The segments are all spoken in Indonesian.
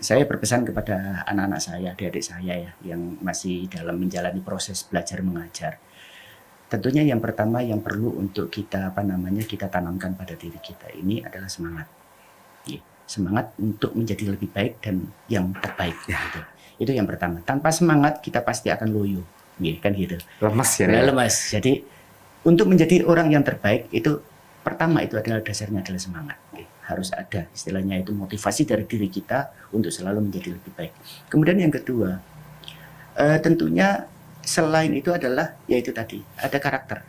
saya berpesan kepada anak-anak saya, adik-adik saya ya, yang masih dalam menjalani proses belajar mengajar. Tentunya yang pertama yang perlu untuk kita kita tanamkan pada diri kita ini adalah semangat. Semangat untuk menjadi lebih baik dan yang terbaik. Gitu. Itu yang pertama. Tanpa semangat kita pasti akan loyo, kan gitu. Lemas ya. Lemas. Jadi untuk menjadi orang yang terbaik itu pertama itu adalah dasarnya adalah semangat. Harus ada istilahnya itu motivasi dari diri kita untuk selalu menjadi lebih baik. Kemudian yang kedua, tentunya selain itu adalah yaitu tadi ada karakter,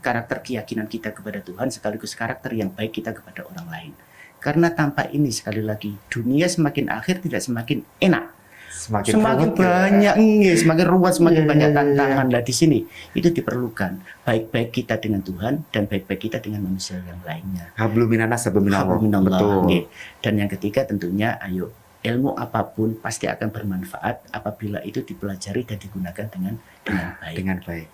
karakter keyakinan kita kepada Tuhan sekaligus karakter yang baik kita kepada orang lain. Karena tanpa ini sekali lagi dunia semakin akhir tidak semakin enak. Semakin banyak, semakin ruwet, semakin banyak tantangan. Lah di sini itu diperlukan baik-baik kita dengan Tuhan dan baik-baik kita dengan manusia yang lainnya. Hablum minanas hablum minallah. Betul. Dan yang ketiga tentunya ayo ilmu apapun pasti akan bermanfaat apabila itu dipelajari dan digunakan dengan baik. Dengan baik.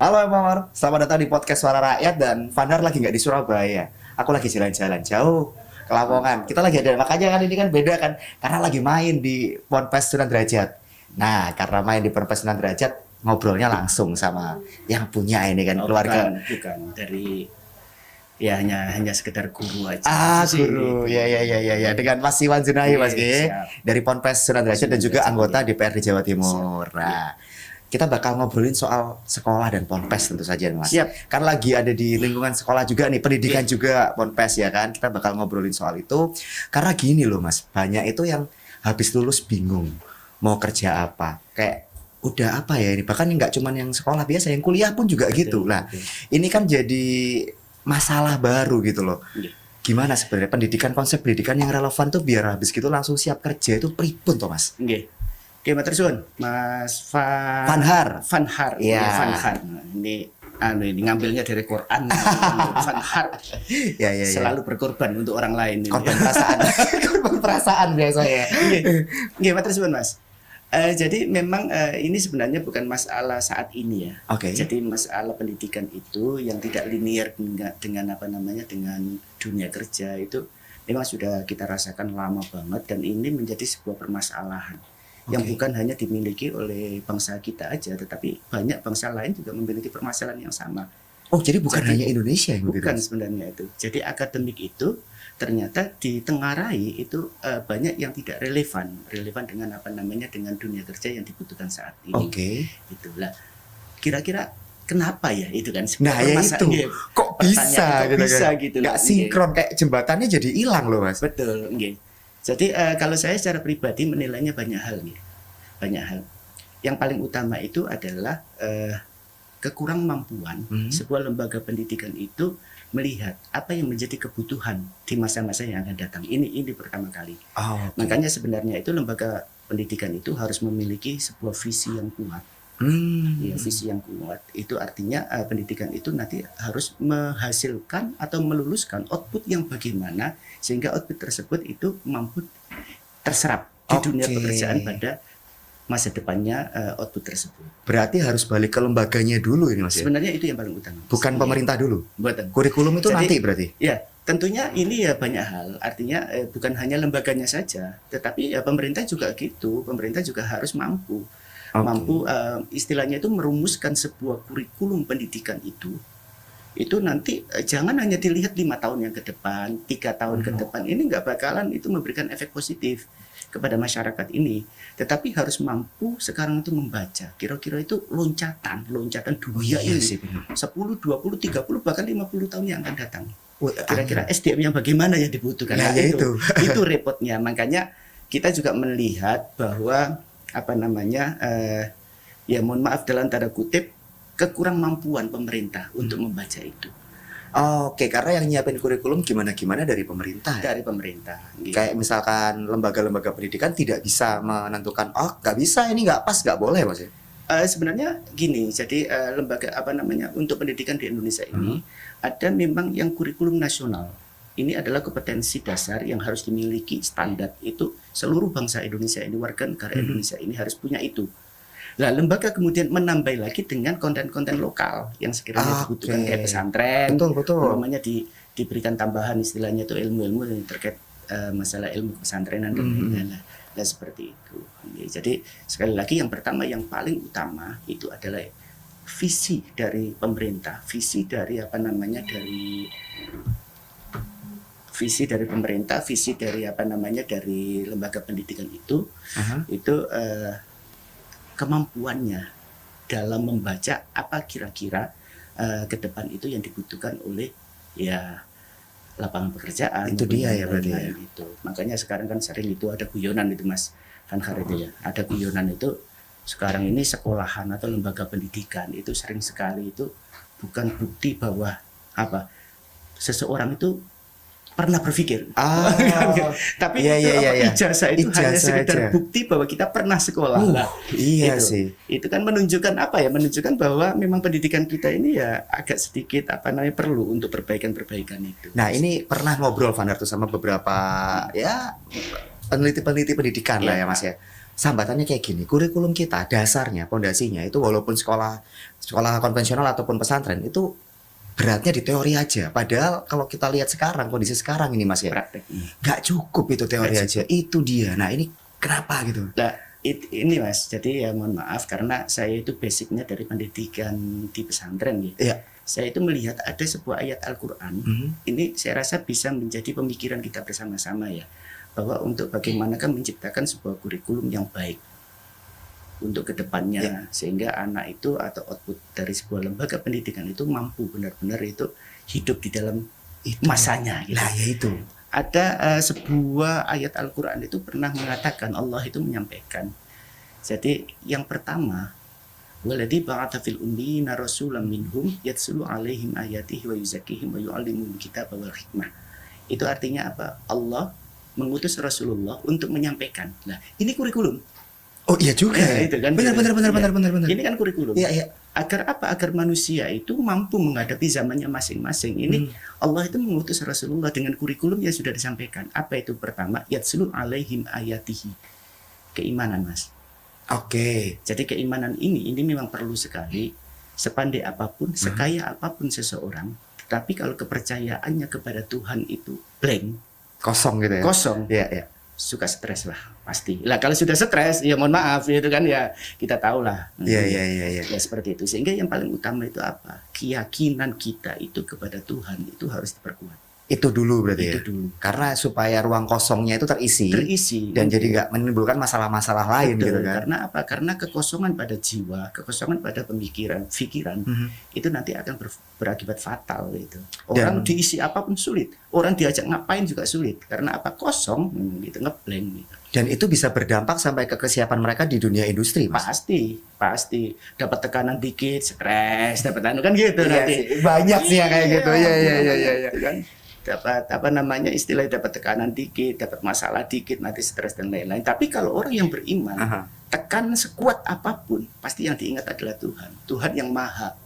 Halo Mawar, selamat datang di podcast Suara Rakyat dan Fandar lagi nggak di Surabaya. Aku lagi jalan-jalan jauh ke Lamongan. Kita lagi ada, makanya kan ini kan beda kan, karena lagi main di Ponpes Sunan Derajat. Nah, karena main di Ponpes Sunan Derajat, ngobrolnya langsung sama yang punya ini kan keluarga. Bukan dari ya hanya sekedar guru aja. Guru. Ya. Dengan Mas Iwan Junahi, Mas dari Ponpes Sunan Derajat dan juga anggota DPRD Jawa Timur. Nah, kita bakal ngobrolin soal sekolah dan Ponpes tentu saja, Mas. Siap. Kan lagi ada di lingkungan sekolah juga nih, pendidikan juga Ponpes ya kan. Kita bakal ngobrolin soal itu. Karena gini loh, Mas, banyak itu yang habis lulus bingung mau kerja apa. Kayak udah apa ya ini? Bahkan nggak cuma yang sekolah biasa, yang kuliah pun juga gitu. Nah, ini kan jadi masalah baru gitu loh. Gimana sebenarnya konsep pendidikan yang relevan tuh biar habis gitu langsung siap kerja itu pripun toh, Mas? Oke, Matur suwun, Mas Fanhar. Iya. Fanhar. Ini ngambilnya dari Quran. Fanhar. Ya. Selalu berkorban untuk orang lain. Korban perasaan. Korban perasaan biasanya. Nggih, Matur suwun, Mas. Jadi memang ini sebenarnya bukan masalah saat ini ya. Jadi masalah pendidikan itu yang tidak linear dengan dengan dunia kerja itu memang sudah kita rasakan lama banget dan ini menjadi sebuah permasalahan. Yang bukan hanya dimiliki oleh bangsa kita aja, tetapi banyak bangsa lain juga memiliki permasalahan yang sama. Jadi hanya Indonesia yang begitu? Bukan sebenarnya itu. Jadi akademik itu ternyata ditengarai itu banyak yang tidak relevan dengan dengan dunia kerja yang dibutuhkan saat ini. Itulah. Kira-kira kenapa ya itu kan? Nah ya itu. Kok bisa gitu? Nggak sinkron kayak jembatannya jadi hilang loh, Mas. Betul. Jadi kalau saya secara pribadi menilainya banyak hal. Yang paling utama itu adalah kekurang mampuan sebuah lembaga pendidikan itu melihat apa yang menjadi kebutuhan di masa-masa yang akan datang. Ini pertama kali. Makanya sebenarnya itu lembaga pendidikan itu harus memiliki sebuah visi yang kuat. Visi yang kuat itu artinya pendidikan itu nanti harus menghasilkan atau meluluskan output yang bagaimana sehingga output tersebut itu mampu terserap di dunia pekerjaan pada masa depannya output tersebut. Berarti harus balik ke lembaganya dulu ini, Mas. Sebenarnya itu yang paling utama. Bukan pemerintah dulu. Bukan. Kurikulum itu nanti berarti. Ya, tentunya ini ya banyak hal. Artinya bukan hanya lembaganya saja, tetapi pemerintah juga gitu. Pemerintah juga harus mampu istilahnya itu merumuskan sebuah kurikulum pendidikan itu nanti jangan hanya dilihat 5 tahun yang ke depan, 3 tahun ke depan, ini nggak bakalan itu memberikan efek positif kepada masyarakat ini, tetapi harus mampu sekarang itu membaca kira-kira itu loncatan dunia ini 10, 20, 30 bahkan 50 tahun yang akan datang. Kira-kira SDM yang bagaimana yang dibutuhkan. Itu repotnya. Makanya kita juga melihat bahwa mohon maaf dalam tanda kutip kekurang mampuan pemerintah untuk membaca itu. Karena yang nyiapin kurikulum gimana dari pemerintah. Dari pemerintah. Gitu. Kayak misalkan lembaga-lembaga pendidikan tidak bisa menentukan, nggak bisa, ini nggak pas, nggak boleh, Mas. Sebenarnya gini, jadi lembaga untuk pendidikan di Indonesia ini ada memang yang kurikulum nasional. Ini adalah kompetensi dasar yang harus dimiliki standar itu seluruh bangsa Indonesia ini, warga negara Indonesia ini harus punya itu. Nah, lembaga kemudian menambah lagi dengan konten-konten lokal yang sekiranya dibutuhkan kayak pesantren. Betul. Namanya diberikan tambahan istilahnya itu ilmu-ilmu yang terkait masalah ilmu pesantrenan dan lain-lain. Nah, seperti itu. Jadi sekali lagi yang pertama yang paling utama itu adalah visi dari pemerintah, visi dari pemerintah, visi dari dari lembaga pendidikan itu kemampuannya dalam membaca apa kira-kira ke depan itu yang dibutuhkan oleh ya lapangan pekerjaan. Itu dia ya berarti ya. Itu. Makanya sekarang kan sering itu ada guyonan itu Mas Fanhar itu ya. Ada guyonan itu sekarang ini sekolahan atau lembaga pendidikan itu sering sekali itu bukan bukti bahwa seseorang itu pernah berpikir, tapi ijazah itu hanya sekedar bukti bahwa kita pernah sekolah. Iya sih. Itu kan menunjukkan menunjukkan bahwa memang pendidikan kita ini ya agak sedikit perlu untuk perbaikan itu. Nah ini pernah ngobrol Van tuh sama beberapa ya peneliti pendidikan lah ya Mas ya. Sambatannya kayak gini, kurikulum kita dasarnya, pondasinya itu walaupun sekolah konvensional ataupun pesantren itu beratnya di teori aja. Padahal kalau kita lihat sekarang, kondisi sekarang ini Mas ya, nggak cukup itu teori aja. Itu dia. Nah ini kenapa gitu? Nah ini Mas, jadi ya mohon maaf karena saya itu basicnya dari pendidikan di pesantren gitu. Saya itu melihat ada sebuah ayat Al-Quran. Ini saya rasa bisa menjadi pemikiran kita bersama-sama ya, bahwa untuk bagaimanakah menciptakan sebuah kurikulum yang baik untuk kedepannya, sehingga anak itu atau output dari sebuah lembaga pendidikan itu mampu benar-benar itu hidup di dalam masanya. Gitu. Nah ya itu. Ada sebuah ayat Al-Quran itu pernah mengatakan, Allah itu menyampaikan. Jadi yang pertama, waladhi ba'atha fil ummiyina rasulam minhum yatslu alaihim ayatihi wa yuzakkihim wa yu'allimuhum kitaba wal hikmah. Itu artinya apa? Allah mengutus Rasulullah untuk menyampaikan. Nah, ini kurikulum. Oh iya juga. Itu kan. Benar. Ini kan kurikulum. Iya. Agar apa? Agar manusia itu mampu menghadapi zamannya masing-masing. Ini Allah itu mengutus Rasulullah dengan kurikulum yang sudah disampaikan. Apa itu? Pertama, yatslu alaihim ayatihi. Keimanan, Mas. Oke. Jadi keimanan ini memang perlu sekali. Sepandai apapun, sekaya apapun seseorang, tetapi kalau kepercayaannya kepada Tuhan itu blank, kosong gitu ya. Kosong. Iya. Suka stres lah pasti. Lah kalau sudah stres ya mohon maaf itu kan ya kita tahu lah. Iya. Ya seperti itu. Sehingga yang paling utama itu apa? Keyakinan kita itu kepada Tuhan itu harus diperkuat. Itu dulu berarti itu dulu. Karena supaya ruang kosongnya itu terisi dan jadi nggak menimbulkan masalah-masalah lain. Betul, gitu kan. Karena apa? Karena kekosongan pada jiwa, kekosongan pada pikiran itu nanti akan berakibat fatal gitu. Orang diisi apapun sulit, orang diajak ngapain juga sulit. Karena apa? Kosong gitu, ngeblank gitu. Dan itu bisa berdampak sampai ke kesiapan mereka di dunia industri, Mas. Pasti. Dapat tekanan dikit, stres, dapat kan gitu nanti. Banyak sih yang kayak gitu. Iya. Kan? Dapat istilahnya dapat tekanan dikit, dapat masalah dikit, nanti stres dan lain-lain. Tapi kalau orang yang beriman, tekan sekuat apapun, pasti yang diingat adalah Tuhan. Tuhan yang maha,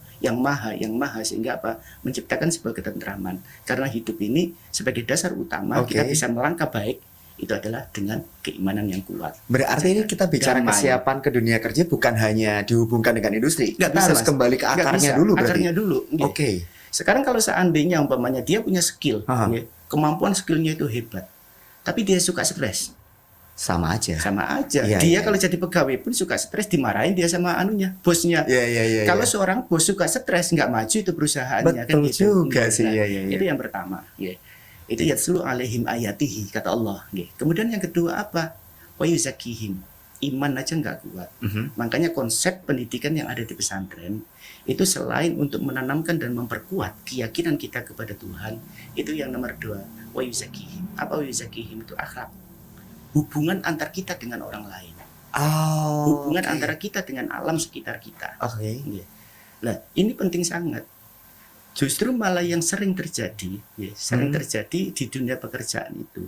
sehingga apa? Menciptakan sebuah ketentraman. Karena hidup ini sebagai dasar utama kita bisa melangkah baik itu adalah dengan keimanan yang kuat. Berarti ini kita bicara kesiapan ke dunia kerja bukan hanya dihubungkan dengan industri. Nggak kita bisa, harus kembali ke akarnya dulu berarti. Akarnya dulu. Oke. Sekarang kalau seandainya umpamanya dia punya skill, kemampuan skillnya itu hebat, tapi dia suka stres, sama aja. Dia kalau jadi pegawai pun suka stres, dimarahin dia sama bosnya. Kalau seorang bos suka stres, nggak maju itu perusahaannya. Betul kan gitu. Juga sih. Itu yang pertama. Itu yatslu alaihim ayatihi kata Allah. Kemudian yang kedua apa? Wa yuzakihim. Iman aja nggak kuat. Makanya konsep pendidikan yang ada di pesantren itu selain untuk menanamkan dan memperkuat keyakinan kita kepada Tuhan, itu yang nomor 2, wa yuzakihim. Apa wa yuzakihim? Itu akhlak. Hubungan antar kita dengan orang lain. Hubungan antara kita dengan alam sekitar kita. Nah, ini penting sangat. Justru malah yang sering terjadi di dunia pekerjaan itu.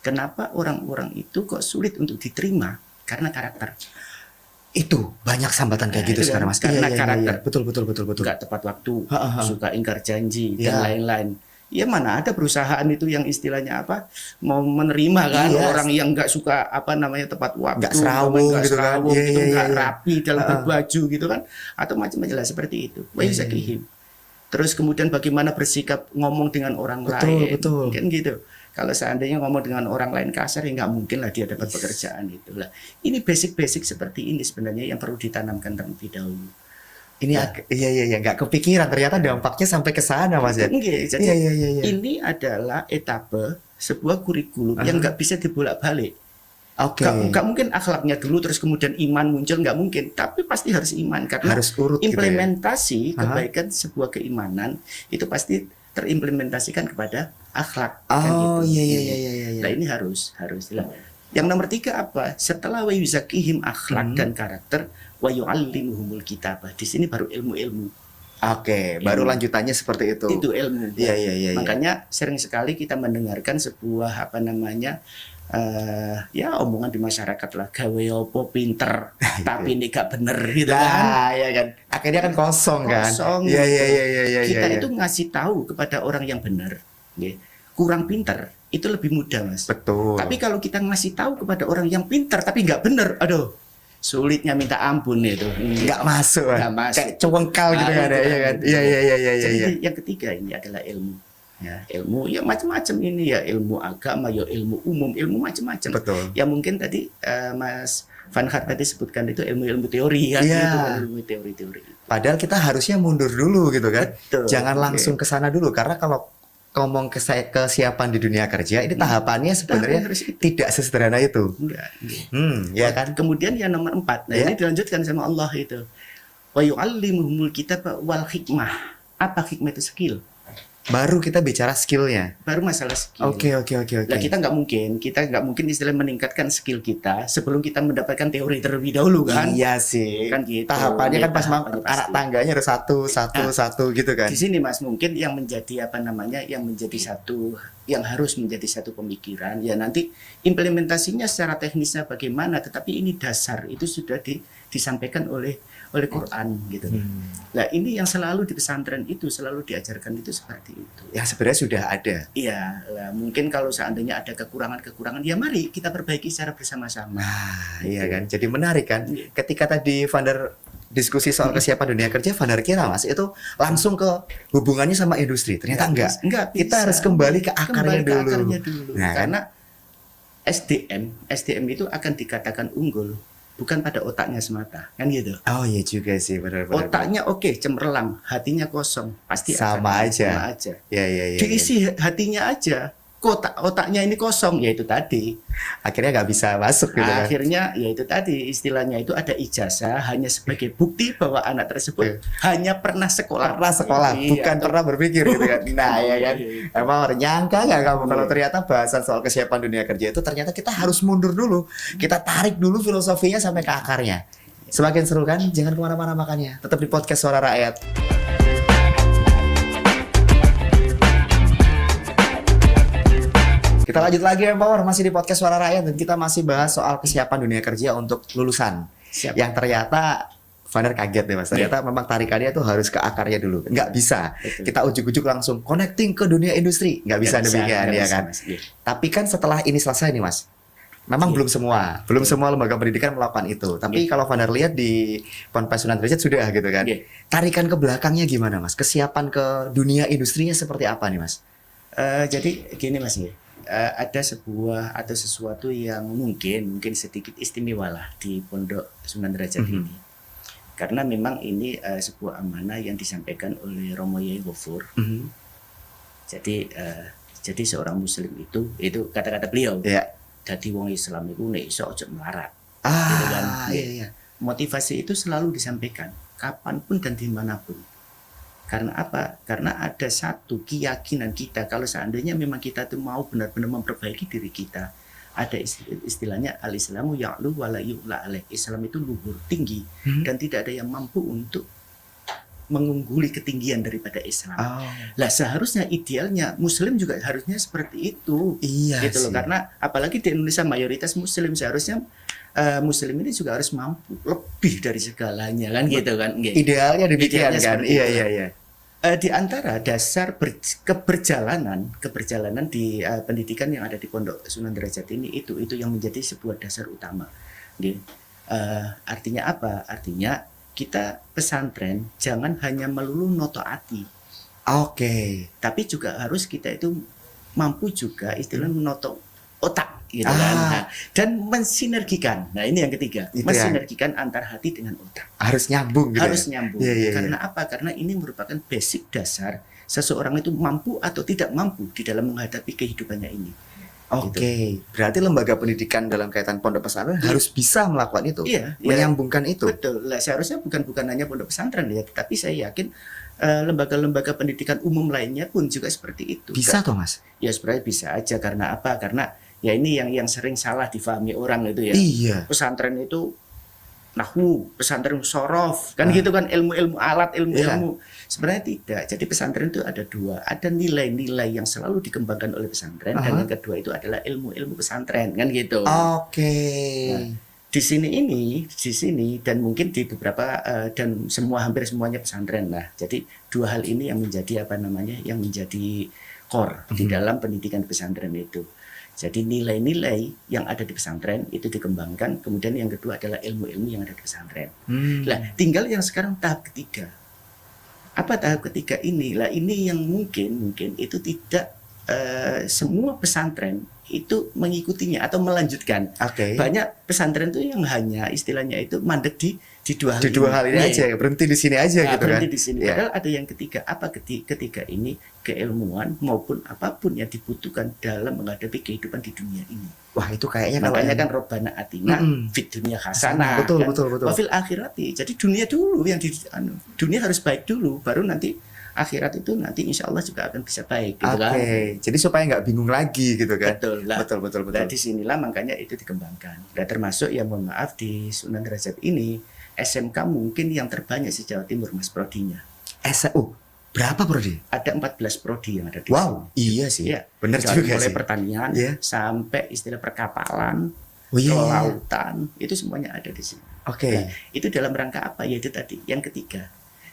Kenapa orang-orang itu kok sulit untuk diterima? Karena karakter. Itu banyak sambatan kayak gitu sekarang Mas. Karena karakter. Betul. Nggak tepat waktu, suka ingkar janji dan lain-lain. Ya mana ada perusahaan itu yang istilahnya apa mau menerima kan Iya. orang yang nggak suka apa namanya tepat waktu, Nggak serawung nggak gitu kan. serawung, Iya, gitu, iya, nggak iya. rapi dalam Heeh. berbaju gitu kan, atau macam-macam lah seperti itu. Wa Iya, yuzakihim. Terus kemudian bagaimana bersikap ngomong dengan orang Betul, lain, betul. kan gitu. Kalau seandainya ngomong dengan orang lain kasar ya nggak mungkin lah dia dapat pekerjaan itu lah. Ini basic-basic seperti ini sebenarnya yang perlu ditanamkan terlebih dahulu. Ini iya nggak kepikiran ternyata dampaknya sampai ke sana Mas ya. Enggak, jadi Iya. ini adalah etape sebuah kurikulum yang nggak bisa dibolak-balik. Oke. Nggak mungkin akhlaknya dulu terus kemudian iman muncul, nggak mungkin. Tapi pasti harus iman karena Harus urut gitu ya. implementasi kebaikan sebuah keimanan itu pasti terimplementasikan kepada akhlak. Oh gitu. iya. Nah ini harus lah. Yang nomor 3 apa? Setelah wa yuzakihim akhlak dan karakter, wa yu'allimuhumul kitabah. Di sini baru ilmu-ilmu. Oke, baru lanjutannya seperti itu. Itu ilmu. Iya. Makanya sering sekali kita mendengarkan sebuah apa namanya ya omongan di masyarakat lah, gawe opo pinter tapi ini gak bener gitu kan. Nah, ya kan. Akhirnya kan kosong kan. Kosong. Iya. Kita itu ngasih tahu kepada orang yang benar, ya. Kurang pinter itu lebih mudah Mas. betul. Tapi kalau kita ngasih tahu kepada orang yang pinter tapi nggak bener, aduh, sulitnya minta ampun itu. nggak masuk, Nggak masuk. kayak cewengkal gitu Nah, kan itu ya kan. kan. Iya. Jadi yang ketiga ini adalah ilmu. Ya, ilmu ya macam-macam ini ya, ilmu agama, ya ilmu umum, ilmu macam-macam. Betul. Ya mungkin tadi Mas Van Hart tadi sebutkan itu ilmu-ilmu teori kan, Iya. gitu kan, ilmu teori-teori. Padahal kita harusnya mundur dulu gitu kan. Betul. Jangan langsung ke sana dulu karena kalau ngomong kesiapan di dunia kerja ini tahapannya sebenarnya harus itu. tidak sesederhana itu. Enggak. Ya kan? Kemudian yang nomor 4, nah Ya. ini dilanjutkan sama Allah itu. Wa yu'allimuhumul kitab wal hikmah. Apa hikmah itu? Skill. Baru kita bicara skillnya. Baru masalah skill. Oke. Nah, kita nggak mungkin istilah meningkatkan skill kita sebelum kita mendapatkan teori terlebih dahulu kan. Iya sih. Kan gitu. Tahapannya kan pas Tahapannya anak pasti. tangganya harus satu gitu kan. Di sini Mas mungkin yang menjadi yang harus menjadi satu pemikiran ya nanti implementasinya secara teknisnya bagaimana, tetapi ini dasar itu sudah disampaikan oleh Quran gitu. Nah ini yang selalu di pesantren itu selalu diajarkan itu seperti itu. Ya sebenarnya sudah ada. Iya, lah, mungkin kalau seandainya ada kekurangan ya mari kita perbaiki secara bersama-sama. Nah, iya kan. Jadi menarik kan. Ketika tadi Vander diskusi soal kesiapan dunia kerja, Vander kira Mas itu langsung ke hubungannya sama industri. Ternyata enggak. Kita bisa. harus kembali ke akarnya Kembali ke dulu. akarnya dulu. Nah, kan? Karena SDM itu akan dikatakan unggul bukan pada otaknya semata, kan gitu. Oh iya juga sih, benar. Otaknya oke, cemerlang, hatinya kosong, pasti Sama akan aja. sama aja. Ya. Diisi hatinya aja, otaknya ini kosong, ya itu tadi. Akhirnya nggak bisa masuk gitu kan. Akhirnya ya itu tadi istilahnya itu ada ijazah hanya sebagai bukti bahwa anak tersebut hanya pernah sekolah. Pernah sekolah, Iya, bukan atau- pernah berpikir gitu kan. Nah, ya kan. Iya. Emang nyangka nggak kamu kalau ternyata bahasan soal kesiapan dunia kerja itu ternyata kita harus mundur dulu. Kita tarik dulu filosofinya sampai ke akarnya. Semakin seru kan? Jangan kemana-mana makanya. Tetap di podcast Suara Rakyat. Kita lanjut lagi Empower, masih di podcast Suara Rakyat dan kita masih bahas soal kesiapan dunia kerja untuk lulusan. Siap. Yang ternyata Vander kaget deh Mas. Ternyata memang tarikannya tuh harus ke akarnya dulu. Nggak bisa. Betul. Kita ujuk-ujuk langsung connecting ke dunia industri. Nggak bisa demikian nggak ya bisa, kan. Mas. Iya. Tapi kan setelah ini selesai nih Mas. Memang belum semua lembaga pendidikan melakukan itu. Tapi kalau Vander lihat di Ponpes Sunan Derajat sudah gitu kan. Iya. Tarikan ke belakangnya gimana Mas? Kesiapan ke dunia industrinya seperti apa nih Mas? Jadi gini Mas ya. Ada sebuah atau sesuatu yang mungkin sedikit istimewa lah di Pondok Sunan Derajat ini. Karena memang ini sebuah amanah yang disampaikan oleh Romo Yai Ghafur. Jadi seorang muslim itu kata-kata beliau. Ya. Jadi wong Islam itu nek iso aja melarat. Gitu kan. Iya. Motivasi itu selalu disampaikan kapanpun dan dimanapun. Karena apa? Karena ada satu keyakinan kita kalau seandainya memang kita tuh mau benar-benar memperbaiki diri kita. Ada istilahnya al-Islamu ya'lu wa la yu'la alaih. Islam itu luhur, tinggi dan tidak ada yang mampu untuk mengungguli ketinggian daripada Islam. Lah seharusnya idealnya Muslim juga harusnya seperti itu. Iya Gitu loh. sih. Karena apalagi di Indonesia mayoritas Muslim, seharusnya Muslim ini juga harus mampu lebih dari segalanya kan gitu kan. Idealnya demikian Idealnya kan. seperti itu. Iya. Di antara dasar keberjalanan di pendidikan yang ada di Pondok Sunan Derajat ini itu yang menjadi sebuah dasar utama. Nggih. Artinya apa? Artinya kita pesantren jangan hanya melulu noto ati, Oke. tapi juga harus kita itu mampu juga istilahnya menoto otak gitu kan. Nah, dan mensinergikan. Nah, ini yang ketiga, Itu mensinergikan antar hati dengan otak. Harus nyambung gitu. Harus ya? nyambung. Iya, iya, iya. Karena apa? Karena ini merupakan basic dasar seseorang itu mampu atau tidak mampu di dalam menghadapi kehidupannya ini. Oke, berarti lembaga pendidikan dalam kaitan pondok pesantren harus bisa melakukan itu, Iya, menyambungkan itu. Betul. Lah, seharusnya bukan hanya pondok pesantren ya, tapi saya yakin lembaga-lembaga pendidikan umum lainnya pun juga seperti itu. Bisa toh Mas? Ya sebenarnya bisa aja, karena apa? Karena ya ini yang sering salah difahami orang itu ya. Iya. Pesantren itu nahwu, pesantren sorof, kan gitu kan, ilmu-ilmu alat, ilmu-ilmu. Sebenarnya tidak. Jadi pesantren itu ada dua, ada nilai-nilai yang selalu dikembangkan oleh pesantren, dan yang kedua itu adalah ilmu-ilmu pesantren, kan gitu. Oke. Nah, di sini dan mungkin di beberapa dan hampir semuanya pesantren lah. Jadi dua hal ini yang menjadi yang menjadi core di dalam pendidikan pesantren itu. Jadi nilai-nilai yang ada di pesantren itu dikembangkan, kemudian yang kedua adalah ilmu-ilmu yang ada di pesantren. Lah, tinggal yang sekarang tahap ketiga. Apa tahap ketiga ini? Lah, ini yang mungkin itu tidak semua pesantren itu mengikutinya atau melanjutkan. Oke. Banyak pesantren itu yang hanya istilahnya itu mandek di dua hal ini aja, berhenti di sini aja gitu kan. Berhenti di sini. Padahal ada yang ketiga. Apa ketiga ini? Keilmuan maupun apapun yang dibutuhkan dalam menghadapi kehidupan di dunia ini. Wah, itu kayaknya makanya kan Robbana atina fit dunia hasanah. Betul, kan? betul. Wafil akhirati. Jadi dunia dulu dunia harus baik dulu, baru nanti akhirat itu nanti insya Allah juga akan bisa baik gitu kan. Jadi supaya nggak bingung lagi gitu kan. Betul lah. Betul. Nah, disinilah makanya itu dikembangkan. Dan termasuk yang mohon maaf di Sunan Derajat ini SMK mungkin yang terbanyak di Jawa Timur Mas prodinya. Berapa prodi? Ada 14 prodi yang ada di sini. Iya sih. Ya, benar juga mulai sih. pertanian sampai istilah perkapalan, kelautan, itu semuanya ada di sini. Oke. Nah, itu dalam rangka apa? Yaitu tadi yang ketiga.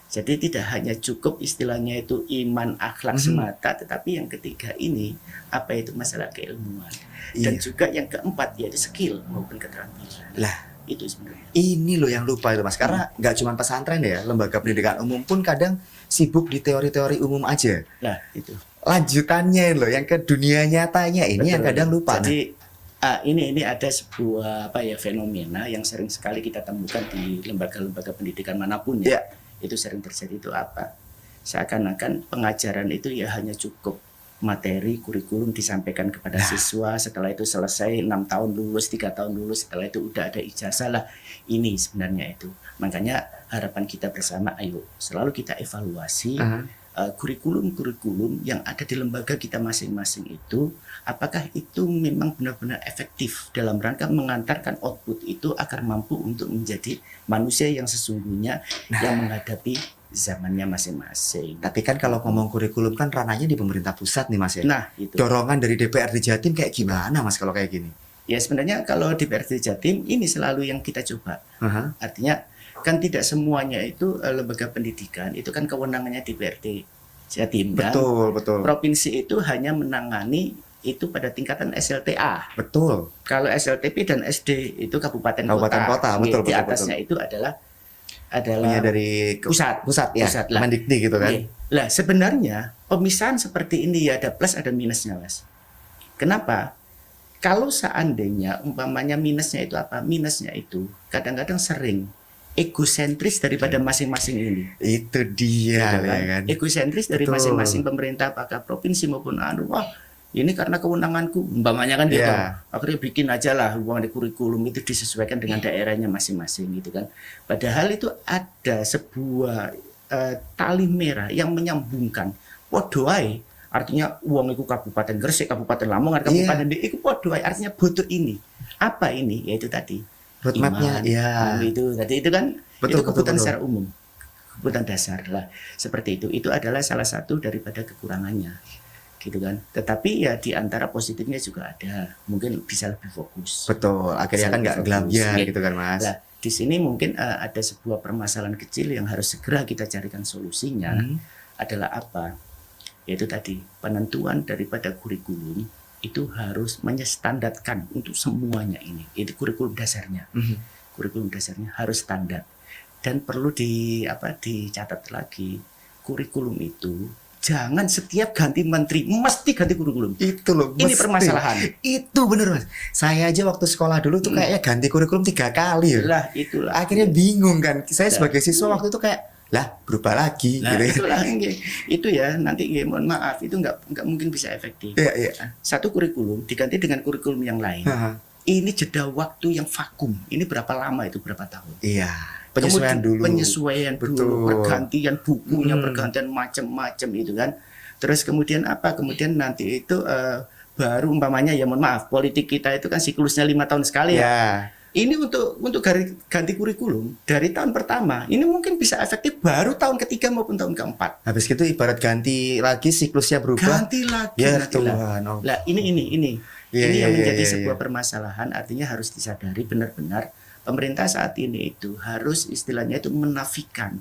Jadi tidak hanya cukup istilahnya itu iman akhlak semata, tetapi yang ketiga ini apa itu masalah keilmuan. Dan juga yang keempat yaitu skill maupun keterampilan. Lah, itu sebenarnya. Ini loh yang lupa itu Mas, karena nggak cuma pesantren ya, lembaga pendidikan umum pun kadang sibuk di teori-teori umum aja. Nah, itu. Lanjutannya loh yang ke dunia nyatanya ini. Betul. Yang kadang lupa. Jadi ini ada sebuah fenomena yang sering sekali kita temukan di lembaga-lembaga pendidikan manapun ya. Itu sering terjadi itu apa? Seakan-akan pengajaran itu ya hanya cukup materi kurikulum disampaikan kepada siswa, setelah itu selesai 6 tahun lulus, 3 tahun lulus, setelah itu udah ada ijazah lah. Ini sebenarnya itu. Makanya harapan kita bersama, ayo selalu kita evaluasi kurikulum-kurikulum yang ada di lembaga kita masing-masing itu, apakah itu memang benar-benar efektif dalam rangka mengantarkan output itu agar mampu untuk menjadi manusia yang sesungguhnya yang menghadapi zamannya masing-masing. Tapi kan kalau ngomong kurikulum kan ranahnya di pemerintah pusat nih Mas ya. Nah, itu. Dorongan dari DPRD Jatim kayak gimana Mas kalau kayak gini? Ya sebenarnya kalau DPRD Jatim ini selalu yang kita coba. Artinya kan tidak semuanya itu lembaga pendidikan itu kan kewenangannya DPRD Jatim kan. Betul. Provinsi itu hanya menangani itu pada tingkatan SLTA. Betul. Kalau SLTP dan SD itu kabupaten kota. Betul. Di atasnya itu adalah dari pusat ya. Pusat lah. Mendikti gitu kan. Lah sebenarnya pemisahan seperti ini ya ada plus ada minusnya Mas. Kenapa? Kalau seandainya umpamanya minusnya itu apa? Minusnya itu kadang-kadang sering egosentris daripada masing-masing ini. Itu dia gitu kan? Egosentris dari masing-masing pemerintah apakah provinsi maupun wah ini karena kewenanganku umpamanya kan gitu. Akhirnya bikin aja lah uang di kurikulum itu disesuaikan dengan daerahnya masing-masing gitu kan. Padahal itu ada sebuah tali merah yang menyambungkan podo ae. Artinya uang itu Kabupaten Gresik, Kabupaten Lamongan, Kabupaten itu podo ae. Artinya butuh ini. Apa ini? Yaitu tadi roadmap-nya itu tadi itu kan itu kebutuhan secara umum, kebutuhan dasar lah seperti itu adalah salah satu daripada kekurangannya gitu kan. Tetapi ya di antara positifnya juga ada, mungkin bisa lebih fokus. Betul, akhirnya kan nggak gelamnya gitu kan Mas. Nah, di sini mungkin ada sebuah permasalahan kecil yang harus segera kita carikan solusinya. adalah apa? Yaitu tadi penentuan daripada kurikulum itu harus menyestandarkan untuk semuanya ini. Itu kurikulum dasarnya. Kurikulum dasarnya harus standar. Dan perlu dicatat lagi, kurikulum itu jangan setiap ganti menteri mesti ganti kurikulum. Itu loh. Ini permasalahan. Itu bener Mas. Saya aja waktu sekolah dulu tuh kayaknya ganti kurikulum 3 kali ya. Lah itulah. Akhirnya bingung kan. Saya sebagai siswa waktu itu kayak lah berubah lagi Nah, gitu. itulah itu ya nanti mohon maaf itu nggak mungkin bisa efektif. Iya. Satu kurikulum diganti dengan kurikulum yang lain. Ini jeda waktu yang vakum. Ini berapa lama itu, berapa tahun? Iya. Penyesuaian dulu. Penyesuaian Betul. dulu, pergantian bukunya, pergantian macam-macam itu kan. Terus kemudian apa? Kemudian nanti itu baru umpamanya ya mohon maaf, politik kita itu kan siklusnya 5 tahun sekali ya. Ini untuk ganti kurikulum dari tahun pertama, ini mungkin bisa efektif baru tahun ketiga maupun tahun keempat. Habis itu ibarat ganti lagi siklusnya berubah. Ganti lagi. Ya ganti lagi. Tuhan. Oh. Lah ini Iya, yang menjadi iya. sebuah permasalahan. Artinya harus disadari benar-benar pemerintah saat ini itu harus istilahnya itu menafikan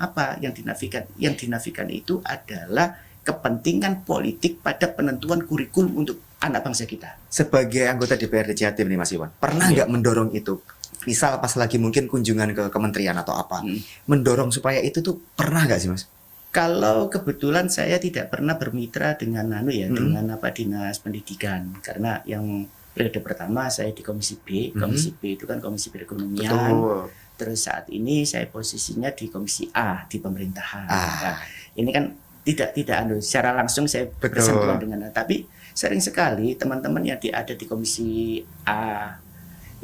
apa yang dinafikan. Yang dinafikan itu adalah kepentingan politik pada penentuan kurikulum untuk anak bangsa kita. Sebagai anggota DPRD Jatim nih Mas Iwan, pernah nggak mendorong itu? Misal pas lagi mungkin kunjungan ke kementerian atau apa, mendorong supaya itu tuh pernah nggak sih Mas? Kalau kebetulan saya tidak pernah bermitra dengan dengan dinas pendidikan, karena yang periode pertama saya di Komisi B, Komisi B itu kan Komisi Perekonomian. Betul. Terus saat ini saya posisinya di Komisi A di pemerintahan. Nah, ini kan tidak secara langsung saya bersentuhan dengan, tapi sering sekali teman-teman yang ada di Komisi A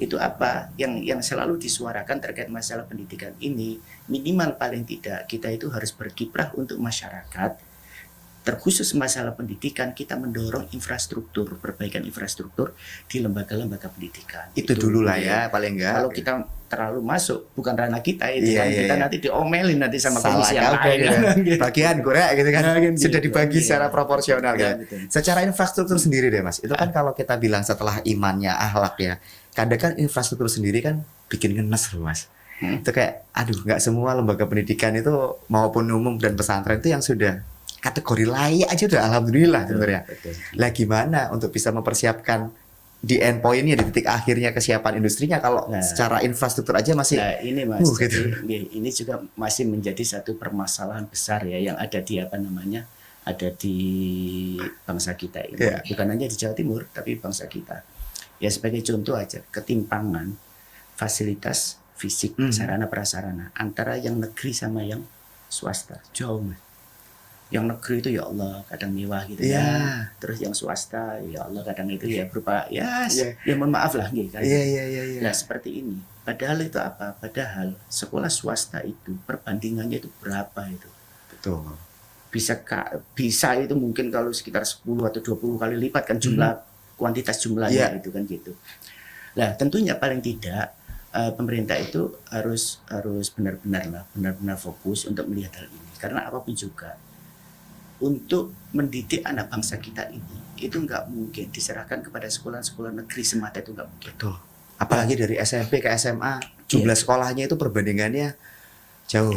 itu apa yang selalu disuarakan terkait masalah pendidikan ini, minimal paling tidak kita itu harus berkiprah untuk masyarakat. Terkhusus masalah pendidikan, kita mendorong infrastruktur, perbaikan infrastruktur di lembaga-lembaga pendidikan. Itu dulu lah ya, paling enggak. Kalau kita terlalu masuk, bukan ranah kita itu kita nanti diomelin nanti sama komisi yang lain. Bagian Korea gitu kan, sudah dibagi secara proporsional Ya, kan. Secara infrastruktur sendiri deh Mas, itu kan kalau kita bilang setelah imannya, akhlak ya, kadang kan infrastruktur sendiri kan bikin ngenes loh Mas. Itu kayak, aduh nggak semua lembaga pendidikan itu maupun umum dan pesantren itu yang sudah kategori layak aja udah alhamdulillah sebenarnya. Lah gimana untuk bisa mempersiapkan di endpointnya, di titik akhirnya kesiapan industrinya kalau secara infrastruktur aja masih ini Mas, gitu. Ini juga masih menjadi satu permasalahan besar ya yang ada di ada di bangsa kita ini. Bukan hanya di Jawa Timur tapi bangsa kita. Ya sebagai contoh aja, ketimpangan fasilitas fisik, sarana prasarana antara yang negeri sama yang swasta jauh Mas. Yang negeri itu ya Allah kadang mewah gitu ya. Terus yang swasta ya Allah kadang itu ya berupa ya mohon maaf lah gitu kan. Nah seperti ini. Padahal itu apa? Padahal sekolah swasta itu perbandingannya itu berapa itu? Betul. Bisa itu mungkin kalau sekitar 10 atau 20 kali lipat kan jumlah kuantitas jumlahnya itu kan gitu. Nah, tentunya paling tidak pemerintah itu harus benar-benar fokus untuk melihat hal ini. Karena apapun juga untuk mendidik anak bangsa kita ini itu nggak mungkin diserahkan kepada sekolah-sekolah negeri semata, itu nggak mungkin. Betul. Apalagi dari SMP ke SMA jumlah sekolahnya itu perbandingannya jauh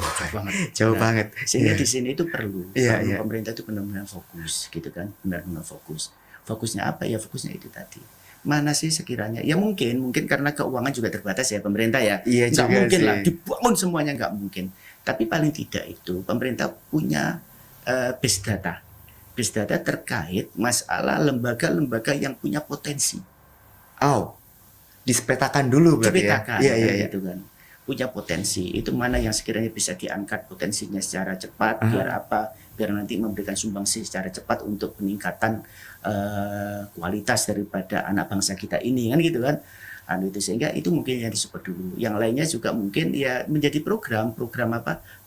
banget. Sehingga di sini itu perlu pemerintah itu benar-benar fokus gitu kan, benar-benar fokus. Fokusnya apa ya? Fokusnya itu tadi. Mana sih sekiranya? Ya mungkin karena keuangan juga terbatas ya pemerintah ya. Nggak mungkin lah dibangun semuanya, nggak mungkin. Tapi paling tidak itu pemerintah punya base data terkait masalah lembaga-lembaga yang punya potensi. Dispetakan dulu berarti ya. Itu kan punya potensi, itu mana yang sekiranya bisa diangkat potensinya secara cepat, biar nanti memberikan sumbangsi secara cepat untuk peningkatan kualitas daripada anak bangsa kita ini kan gitu kan. Sehingga itu mungkin yang disebut dulu. Yang lainnya juga mungkin ya menjadi program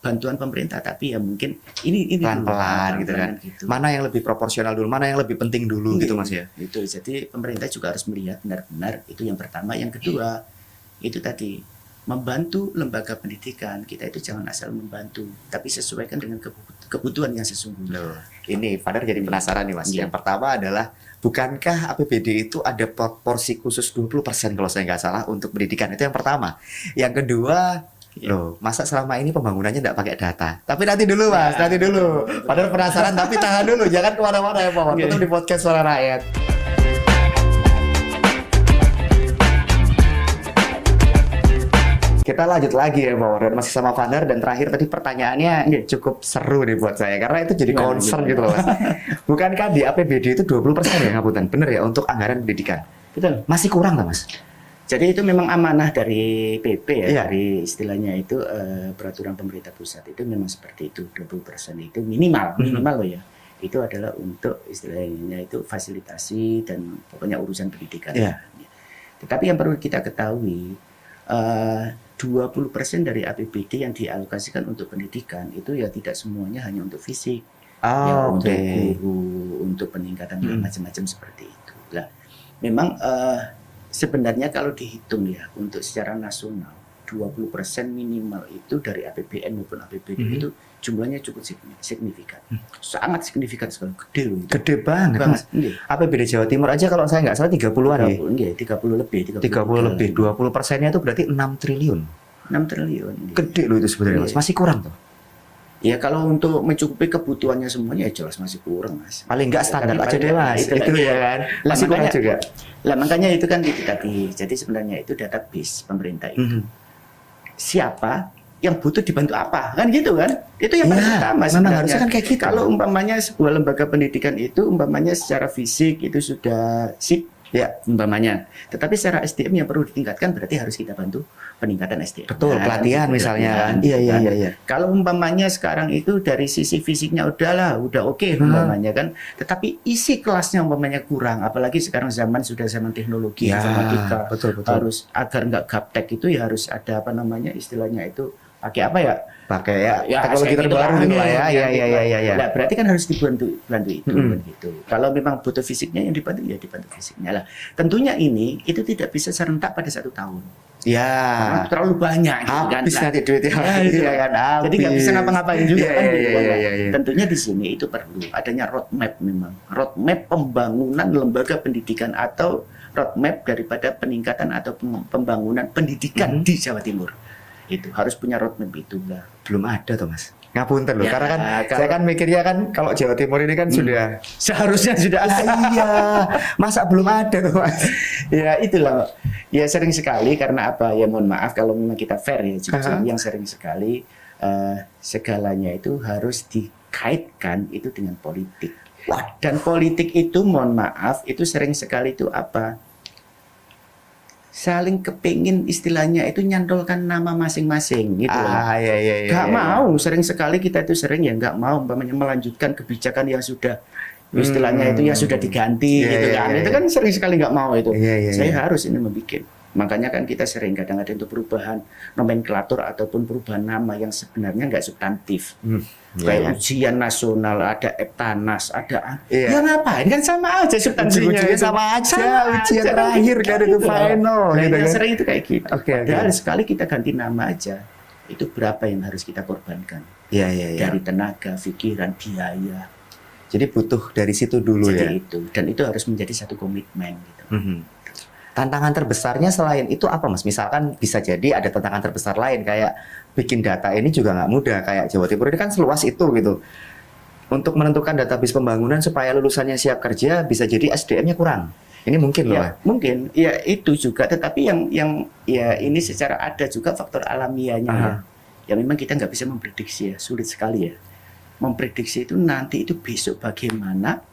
bantuan pemerintah, tapi ya mungkin ini pelan-pelan gitu kan. Gitu. Mana yang lebih proporsional dulu, mana yang lebih penting dulu gitu Mas ya. Itu jadi pemerintah juga harus melihat benar-benar itu yang pertama. Yang kedua itu tadi membantu lembaga pendidikan kita itu jangan asal membantu, tapi sesuaikan dengan kebutuhan yang sesungguhnya. Ini Father jadi penasaran nih Mas. Yang pertama adalah bukankah APBD itu ada porsi khusus 20% kalau saya nggak salah untuk pendidikan? Itu yang pertama. Yang kedua, Loh, masa selama ini pembangunannya nggak pakai data? Tapi nanti dulu mas, nanti dulu. Padahal penasaran tapi tahan dulu, jangan kemana-mana ya Pak. Tetap di podcast Suara Rakyat. Kita lanjut lagi ya Pak, dan masih sama Vander. Dan terakhir tadi pertanyaannya cukup seru nih buat saya, karena itu jadi concern gitu loh mas. Bukankah di APBD itu 20% ya Ngapunten? Bener ya untuk anggaran pendidikan? Betul. Masih kurang nggak mas? Jadi itu memang amanah dari PP ya, Iya. dari istilahnya itu peraturan pemerintah pusat itu memang seperti itu, 20% itu minimal loh ya. Itu adalah untuk istilahnya itu fasilitasi dan pokoknya urusan pendidikan. Iya. Tetapi yang perlu kita ketahui 20% dari APBD yang dialokasikan untuk pendidikan itu ya tidak semuanya hanya untuk fisik. Ya, untuk guru, untuk peningkatan macam-macam seperti itu. Nah, memang sebenarnya kalau dihitung ya untuk secara nasional 20% minimal itu dari APBN maupun APBD itu jumlahnya cukup signifikan. Sangat signifikan sekali, gede loh itu. Gede banget mas. APBD Jawa Timur aja kalau saya nggak salah 30-an ya. 30 lebih. 30 lebih, 20%-nya itu berarti 6 triliun. 6 triliun. Gede loh itu sebenarnya mas, masih kurang tuh. Ya kalau untuk mencukupi kebutuhannya semuanya ya jelas masih kurang mas. Paling nggak standar Tapi aja deh mas, itu ya kan. Masih kurang juga. Lah makanya itu kan itu tadi. Jadi sebenarnya itu database pemerintah itu. Siapa yang butuh dibantu apa? Kan gitu kan? Itu yang paling utama sebenarnya. Harusnya kan kayak gitu. Kalau umpamanya sebuah lembaga pendidikan itu umpamanya secara fisik itu sudah sip ya umpamanya. Tetapi secara SDM yang perlu ditingkatkan berarti harus kita bantu peningkatan SDM. Betul, pelatihan misalnya. Iya. Kalau umpamanya sekarang itu dari sisi fisiknya udah oke umpamanya kan. Tetapi isi kelasnya umpamanya kurang. Apalagi sekarang sudah zaman teknologi informatika. Betul. Harus agar nggak gaptek itu ya harus ada apa namanya istilahnya itu pakai apa ya? Pakai teknologi terbaru gitu lah ya. Iya. Nah, berarti kan harus dibantu itu kan gitu. Kalau memang butuh fisiknya yang dibantu ya dibantu fisiknya lah. Tentunya ini itu tidak bisa serentak pada 1 tahun. Ya. Karena terlalu banyak gitu kan. Habis nanti duitnya. Iya kan. Jadi nggak bisa ngapa-ngapain juga kan gitu. Iya. Tentunya di sini itu perlu adanya roadmap memang. Roadmap pembangunan lembaga pendidikan atau roadmap daripada peningkatan atau pembangunan pendidikan di Jawa Timur. Itu harus punya roadmap itu lah. Belum ada tuh mas. Ngapunten loh, Ya, karena kan saya kan mikirnya kan kalau Jawa Timur ini kan sudah seharusnya sudah ada. Iya, masa belum ada tuh mas? Ya itulah. Ya sering sekali karena apa? Ya mohon maaf kalau memang kita fair ya, yang sering sekali segalanya itu harus dikaitkan itu dengan politik. Dan politik itu mohon maaf itu sering sekali itu apa? Saling kepingin istilahnya itu nyantolkan nama masing-masing gitu loh. Iya. Gak mau, sering sekali kita itu sering ya nggak mau umpamanya melanjutkan kebijakan yang sudah istilahnya itu yang sudah diganti gitu kan. Itu kan sering sekali nggak mau itu. Saya harus ini membuat. Makanya kan kita sering kadang-kadang untuk perubahan nomenklatur ataupun perubahan nama yang sebenarnya nggak substantif. Kayak ujian nasional, ada Eptanas, ada ya ngapain kan sama aja substansinya. Sama aja ujian terakhir kan itu final gitu kan. Sering itu kayak gitu. Padahal sekali kita ganti nama aja, itu berapa yang harus kita korbankan? Iya. Dari tenaga, pikiran, biaya. Jadi butuh dari situ dulu ya. Itu dan itu harus menjadi satu komitmen gitu. Tantangan terbesarnya selain itu apa mas? Misalkan bisa jadi ada tantangan terbesar lain kayak bikin data ini juga nggak mudah, kayak Jawa Timur ini kan seluas itu gitu. Untuk menentukan database pembangunan supaya lulusannya siap kerja bisa jadi SDM-nya kurang. Ini mungkin loh. Mungkin ya itu juga, tetapi yang ya ini secara ada juga faktor alamiahnya ya memang kita nggak bisa memprediksi ya, sulit sekali ya memprediksi itu nanti itu besok bagaimana.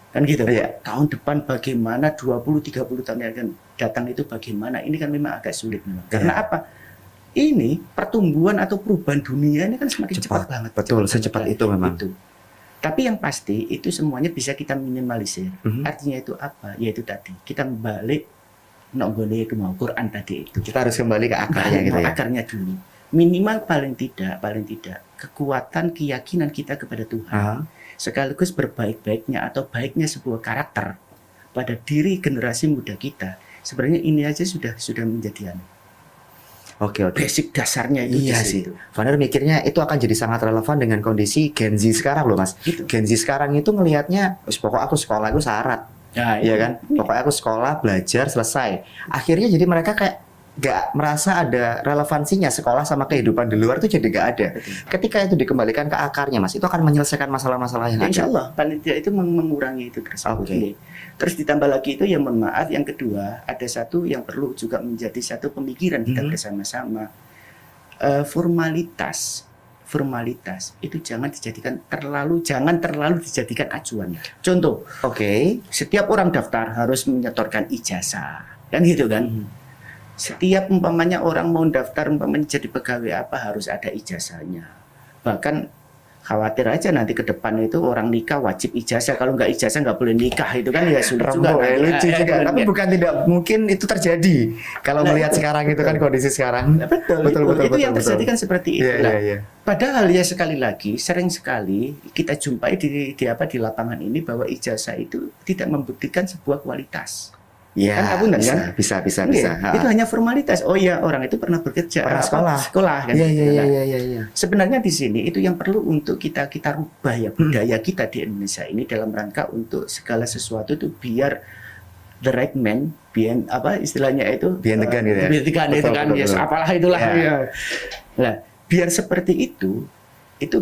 Kan gitu ya, tahun depan bagaimana, 20-30 tahun yang akan datang itu bagaimana, ini kan memang agak sulit memang. Karena apa? Ini pertumbuhan atau perubahan dunia ini kan semakin cepat banget. Betul, secepat itu memang. Tapi yang pasti itu semuanya bisa kita minimalisir. Artinya itu apa? Yaitu tadi, kita balik nonggone ke Quran tadi itu. Kita harus kembali ke akarnya gitu ya. Akarnya dulu. Minimal paling tidak kekuatan keyakinan kita kepada Tuhan. Sekaligus berbaik-baiknya atau baiknya sebuah karakter pada diri generasi muda kita. Sebenarnya ini aja sudah menjadi Oke. Basic dasarnya itu. Iya sih. Vander mikirnya itu akan jadi sangat relevan dengan kondisi Gen Z sekarang loh mas. Gitu. Gen Z sekarang itu ngelihatnya, pokok aku sekolah itu syarat. Iya kan? Pokoknya aku sekolah, belajar, selesai. Akhirnya jadi mereka kayak nggak merasa ada relevansinya sekolah sama kehidupan di luar tuh jadi nggak ada. Ketika itu dikembalikan ke akarnya Mas, itu akan menyelesaikan masalah-masalah yang Ya, insya ada. Allah paling tidak itu mengurangi itu tersebut. Oke. Nggih. Terus ditambah lagi itu yang mohon maaf, yang kedua ada satu yang perlu juga menjadi satu pemikiran kita bersama-sama. Formalitas itu jangan terlalu dijadikan acuan. Contoh, Oke. setiap orang daftar harus menyetorkan ijazah, kan gitu kan? Setiap umpamanya orang mau daftar umpamanya jadi pegawai apa harus ada ijazahnya. Bahkan khawatir aja nanti ke depan itu orang nikah wajib ijazah, kalau nggak ijazah nggak boleh nikah, itu kan ya sulit juga. Rambo, nanti. lucu juga. Tapi Ya. bukan tidak mungkin itu terjadi. Kalau Nah, melihat itu. sekarang itu kan kondisi sekarang. Nah, betul, itu yang terjadi kan seperti itu. Iya, Nah, iya, iya. padahal ya sekali lagi sering sekali kita jumpai di lapangan ini bahwa ijazah itu tidak membuktikan sebuah kualitas. Iya, Kan benar bisa, kan? bisa. Iya, Ha. itu hanya formalitas. Oh ya, orang itu pernah bekerja, Pernah sekolah kan. Iya, gitu. Nah, iya. sebenarnya di sini itu yang perlu untuk kita rubah ya budaya kita di Indonesia ini dalam rangka untuk segala sesuatu itu biar the right man, apa istilahnya itu? Behind the gun gitu ya? Behind the gun itu Betul, kan, betul, ya betul. apalah itulah. Ya. Ya. Nah, biar seperti itu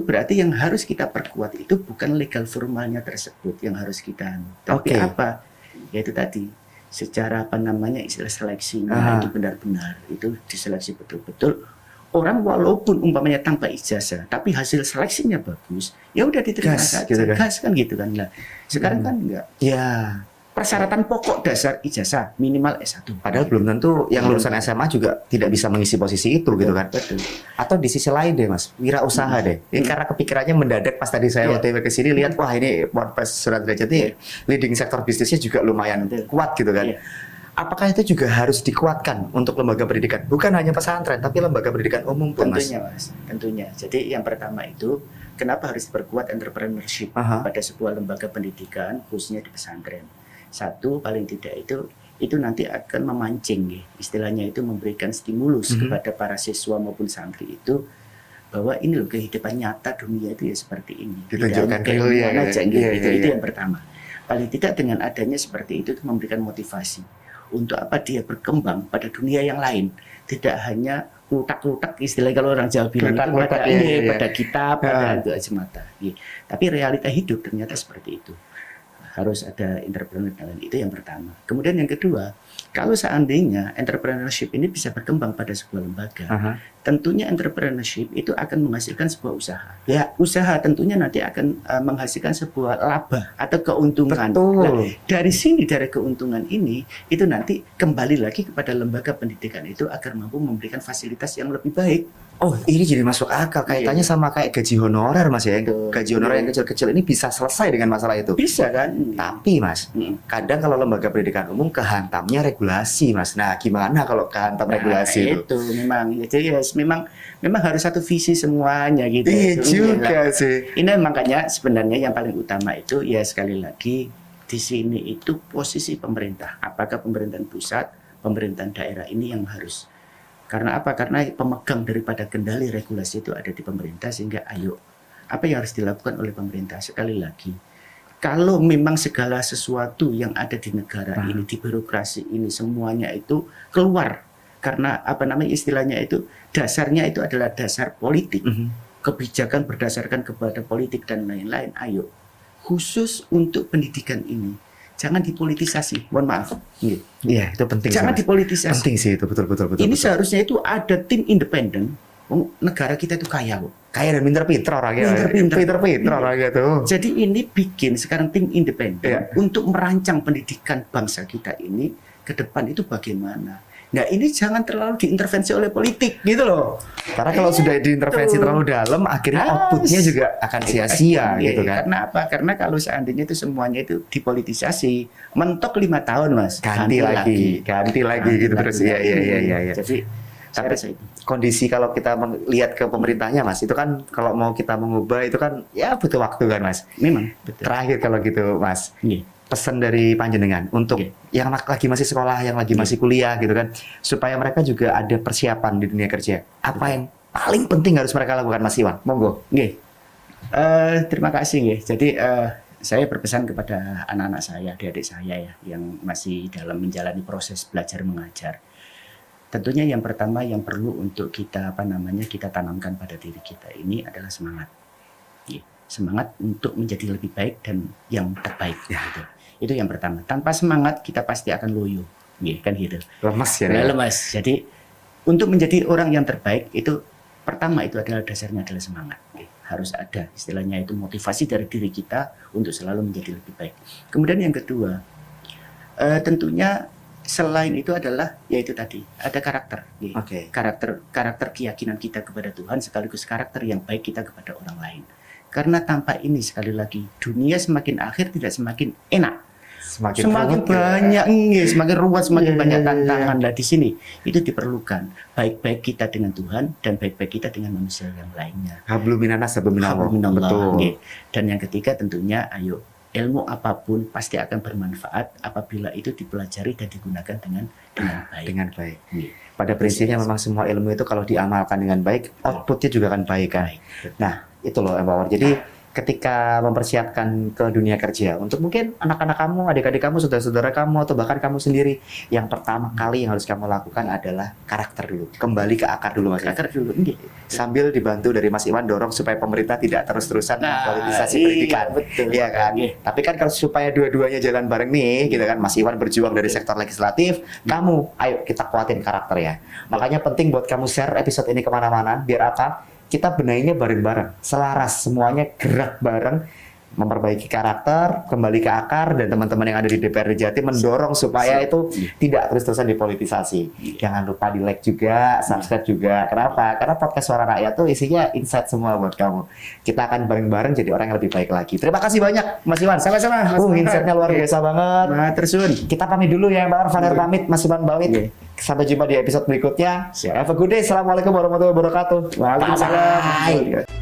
berarti yang harus kita perkuat itu bukan legal formalnya tersebut yang harus kita, tapi Oke. apa? Yaitu tadi secara apa namanya istilah seleksinya Aha. itu benar-benar itu diseleksi betul-betul orang walaupun umpamanya tanpa ijazah tapi hasil seleksinya bagus ya udah diterima Gas, saja gitu kan. gas kan gitu kan. Nah sekarang kan enggak, Iya. persyaratan pokok dasar ijazah minimal S1 Padahal belum tentu yang lulusan SMA juga tidak bisa mengisi posisi itu gitu kan. betul. Atau di sisi lain deh Mas, wirausaha deh. Ini karena kepikirannya mendadak pas tadi saya Iya. OTW ke sini lihat wah ini Ponpes Surat Derajat ini leading sektor bisnisnya juga lumayan Betul. kuat gitu kan. Iya. Apakah itu juga harus dikuatkan untuk lembaga pendidikan? Bukan hanya pesantren, tapi lembaga pendidikan umum pun Mas. Tentunya Mas, tentunya. Jadi yang pertama itu kenapa harus diperkuat entrepreneurship Aha. pada sebuah lembaga pendidikan khususnya di pesantren. Satu paling tidak itu nanti akan memancing ya, istilahnya itu memberikan stimulus kepada para siswa maupun santri itu bahwa ini loh kehidupan nyata dunia itu ya seperti ini. Ditunjukkan Tidak hanya realnya, keinginan aja, ya. gitu. Iya, itu iya. yang pertama. Paling tidak dengan adanya seperti itu memberikan motivasi untuk apa dia berkembang pada dunia yang lain, tidak hanya lutak-lutak istilahnya kalau orang Jawa bilang itu Lutak-lutak, pada, iya, iya. pada kitab, Ya. pada itu aja mata. Iya. Tapi realita hidup ternyata seperti itu. Harus ada entrepreneur dan lain. Itu yang pertama. Kemudian yang kedua, kalau seandainya entrepreneurship ini bisa berkembang pada sebuah lembaga, Aha. tentunya entrepreneurship itu akan menghasilkan sebuah usaha. Ya, Usaha tentunya nanti akan menghasilkan sebuah laba atau keuntungan. Betul. Nah, dari sini, dari keuntungan ini, itu nanti kembali lagi kepada lembaga pendidikan itu agar mampu memberikan fasilitas yang lebih baik. oh ini jadi masuk akal. Kaitannya sama kayak gaji honorer Mas ya. Betul. Gaji honorer yang kecil-kecil ini bisa selesai dengan masalah itu. Bisa kan? Tapi Mas, kadang kalau lembaga pendidikan umum kehantamnya regulasi Mas. Nah gimana kalau kehantam regulasi itu? Itu memang, jadi ya memang harus satu visi semuanya gitu. Iya Itu juga inilah. sih. Ini makanya sebenarnya yang paling utama itu ya sekali lagi di sini itu posisi pemerintah. Apakah pemerintahan pusat, pemerintahan daerah ini yang harus. Karena apa? Karena pemegang daripada kendali regulasi itu ada di pemerintah, sehingga ayo apa yang harus dilakukan oleh pemerintah sekali lagi. Kalau memang segala sesuatu yang ada di negara ini, di birokrasi ini semuanya itu keluar karena apa namanya istilahnya itu dasarnya itu adalah dasar politik, kebijakan berdasarkan kepada politik dan lain-lain. Ayo, khusus untuk pendidikan ini jangan dipolitisasi. Mohon maaf. Iya itu penting. Jangan Mas. dipolitisasi. Penting sih itu betul. Ini seharusnya itu ada tim independen. Negara kita itu kaya kok. Kaya dan pinter-pinter orangnya. Pinter-pinter. orangnya tuh. Jadi ini bikin sekarang tim independen Iya. untuk merancang pendidikan bangsa kita ini ke depan itu bagaimana. Nah ini jangan terlalu diintervensi oleh politik gitu loh. Karena kalau sudah diintervensi terlalu dalam, akhirnya outputnya juga akan sia-sia Iya, gitu kan. Karena apa? Karena kalau seandainya itu semuanya itu dipolitisasi, mentok 5 tahun mas. Ganti lagi gitu terus. Iya. Jadi saya Tapi rasa itu. kondisi kalau kita lihat ke pemerintahnya Mas, itu kan kalau mau kita mengubah itu kan ya butuh waktu kan Mas. Memang betul. Terakhir kalau gitu Mas, Iya. pesan dari panjenengan untuk Oke. yang lagi masih sekolah, yang lagi masih kuliah gitu kan, supaya mereka juga ada persiapan di dunia kerja. Apa yang paling penting harus mereka lakukan Mas Iwan? Monggo. Nggih. Terima kasih nggih. Jadi saya berpesan kepada anak-anak saya, adik-adik saya ya yang masih dalam menjalani proses belajar mengajar. tentunya yang pertama yang perlu untuk kita kita tanamkan pada diri kita ini adalah semangat. Ya, semangat untuk menjadi lebih baik dan yang terbaik. Ya. Gitu. Itu yang pertama. Tanpa semangat kita pasti akan loyo, ya, kan gitu. Lemas ya. Lemas. Jadi untuk menjadi orang yang terbaik itu pertama itu adalah dasarnya adalah semangat. Ya. Harus ada istilahnya itu motivasi dari diri kita untuk selalu menjadi lebih baik. Kemudian yang kedua, tentunya selain itu adalah yaitu tadi ada karakter, ya. karakter keyakinan kita kepada Tuhan sekaligus karakter yang baik kita kepada orang lain. Karena tanpa ini sekali lagi dunia semakin akhir tidak semakin enak, semakin banyak, semakin ruwet, semakin banyak tantangan. Lah di sini itu diperlukan baik-baik kita dengan Tuhan dan baik-baik kita dengan manusia yang lainnya. Hablum minanas hablum minallah. Betul. Dan yang ketiga tentunya ayo ilmu apapun pasti akan bermanfaat apabila itu dipelajari dan digunakan dengan baik. Pada prinsipnya memang semua ilmu itu kalau diamalkan dengan baik, outputnya juga akan baik kan. Nah, itu loh Empower. Jadi ketika mempersiapkan ke dunia kerja, untuk mungkin anak-anak kamu, adik-adik kamu, saudara-saudara kamu, atau bahkan kamu sendiri, yang pertama kali yang harus kamu lakukan adalah karakter dulu. Kembali ke akar dulu, Mas. Akar dulu. Sambil dibantu dari Mas Iwan dorong supaya pemerintah tidak terus-terusan mempolitisasi pendidikan. Betul. Iya kan? Tapi kan kalau supaya dua-duanya jalan bareng nih, gitu kan, Mas Iwan berjuang dari sektor legislatif, kamu, ayo kita kuatin karakter ya. Makanya penting buat kamu share episode ini kemana-mana, biar apa? Kita benahinya bareng-bareng, selaras, semuanya gerak bareng, memperbaiki karakter, kembali ke akar, dan teman-teman yang ada di DPRD Jatim mendorong supaya itu tidak terus-terusan dipolitisasi. Jangan lupa di like juga, subscribe juga. Kenapa? Karena podcast Suara Rakyat tuh isinya insight semua buat kamu. Kita akan bareng-bareng jadi orang yang lebih baik lagi. Terima kasih banyak, Mas Iwan. Sama-sama. Insightnya luar biasa banget. Tersun. Kita pamit dulu ya, Mbak Vaner pamit, Mas Iwan pamit. Sampai jumpa di episode berikutnya. Have a good day. Assalamualaikum warahmatullahi wabarakatuh. Waalaikumsalam. Bye.